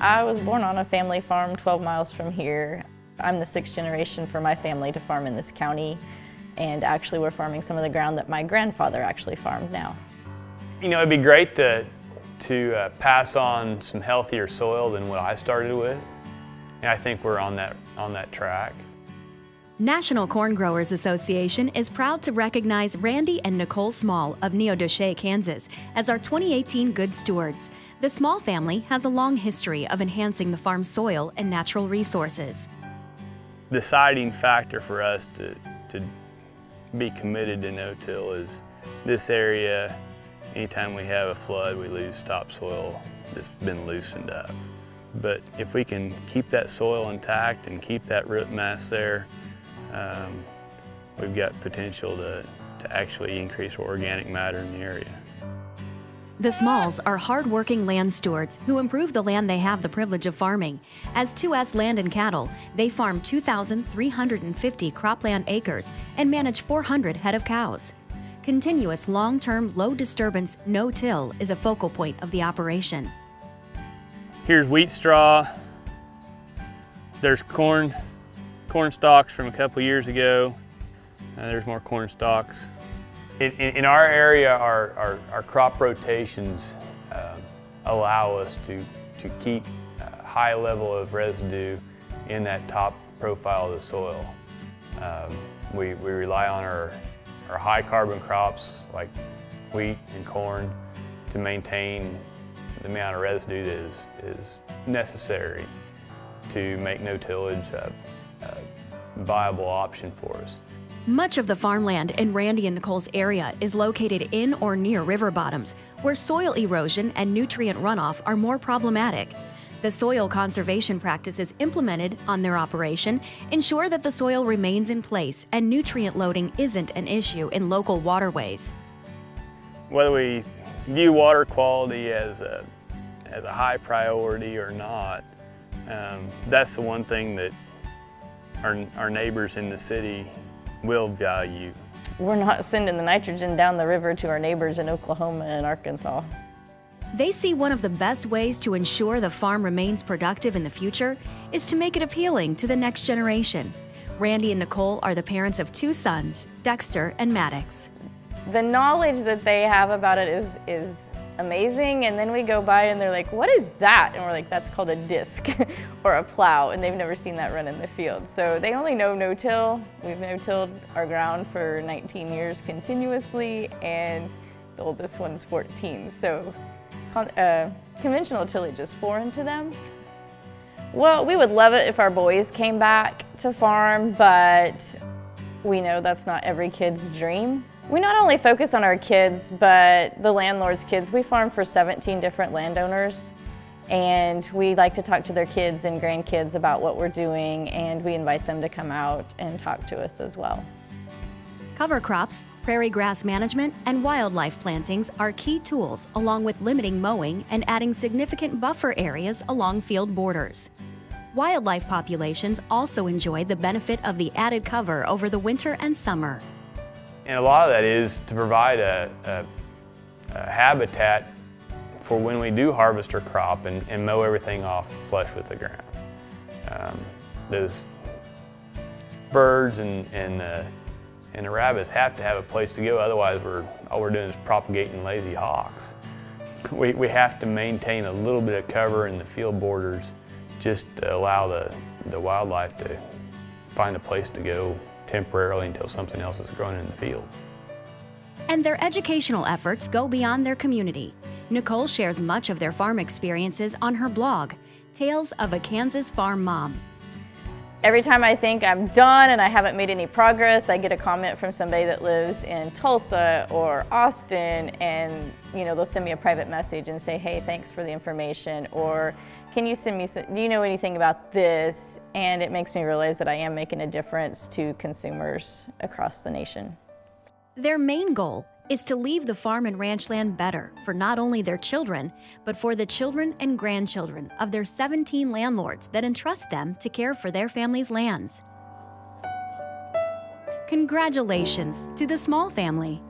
I was born on a family farm 12 miles from here. I'm the 6th generation for my family to farm in this county, and actually we're farming some of the ground that my grandfather actually farmed now. You know, it'd be great to pass on some healthier soil than what I started with, and I think we're on that track. National Corn Growers Association is proud to recognize Randy and Nicole Small of Neodesha, Kansas, as our 2018 Good Stewards. The Small family has a long history of enhancing the farm's soil and natural resources. The deciding factor for us to be committed to no-till is this area. Anytime we have a flood, we lose topsoil that's been loosened up. But if we can keep that soil intact and keep that root mass there, we've got potential to actually increase organic matter in the area. The Smalls are hard-working land stewards who improve the land they have the privilege of farming. As 2S Land and Cattle, they farm 2,350 cropland acres and manage 400 head of cows. Continuous long-term low-disturbance no-till is a focal point of the operation. Here's wheat straw. There's corn stalks from a couple years ago. There's more corn stalks. In our area, our crop rotations allow us to keep a high level of residue in that top profile of the soil. We rely on our high carbon crops like wheat and corn to maintain the amount of residue that is necessary to make no-tillage a viable option for us. Much of the farmland in Randy and Nicole's area is located in or near river bottoms, where soil erosion and nutrient runoff are more problematic. The soil conservation practices implemented on their operation ensure that the soil remains in place and nutrient loading isn't an issue in local waterways. Whether we view water quality as a high priority or not, that's the one thing that our neighbors in the city will value. We're not sending the nitrogen down the river to our neighbors in Oklahoma and Arkansas. They see one of the best ways to ensure the farm remains productive in the future is to make it appealing to the next generation. Randy and Nicole are the parents of 2 sons, Dexter and Maddox. The knowledge that they have about it is amazing, and then we go by and they're like, what is that? And we're like, that's called a disc or a plow, and they've never seen that run in the field. So they only know no-till. We've no-tilled our ground for 19 years continuously, and the oldest one's 14. So conventional tillage is foreign to them. Well, we would love it if our boys came back to farm, but we know that's not every kid's dream. We not only focus on our kids, but the landlord's kids. We farm for 17 different landowners, and we like to talk to their kids and grandkids about what we're doing, and we invite them to come out and talk to us as well. Cover crops, prairie grass management, and wildlife plantings are key tools, along with limiting mowing and adding significant buffer areas along field borders. Wildlife populations also enjoy the benefit of the added cover over the winter and summer. And a lot of that is to provide a habitat for when we do harvest our crop and mow everything off flush with the ground. Those birds and the rabbits have to have a place to go, otherwise all we're doing is propagating lazy hawks. We have to maintain a little bit of cover in the field borders just to allow the wildlife to find a place to go temporarily until something else is growing in the field. And their educational efforts go beyond their community. Nicole shares much of their farm experiences on her blog, Tales of a Kansas Farm Mom. Every time I think I'm done and I haven't made any progress, I get a comment from somebody that lives in Tulsa or Austin, and they'll send me a private message and say, hey, thanks for the information, or can you send me do you know anything about this? And it makes me realize that I am making a difference to consumers across the nation. Their main goal is to leave the farm and ranch land better for not only their children, but for the children and grandchildren of their 17 landlords that entrust them to care for their family's lands. Congratulations to the Small family.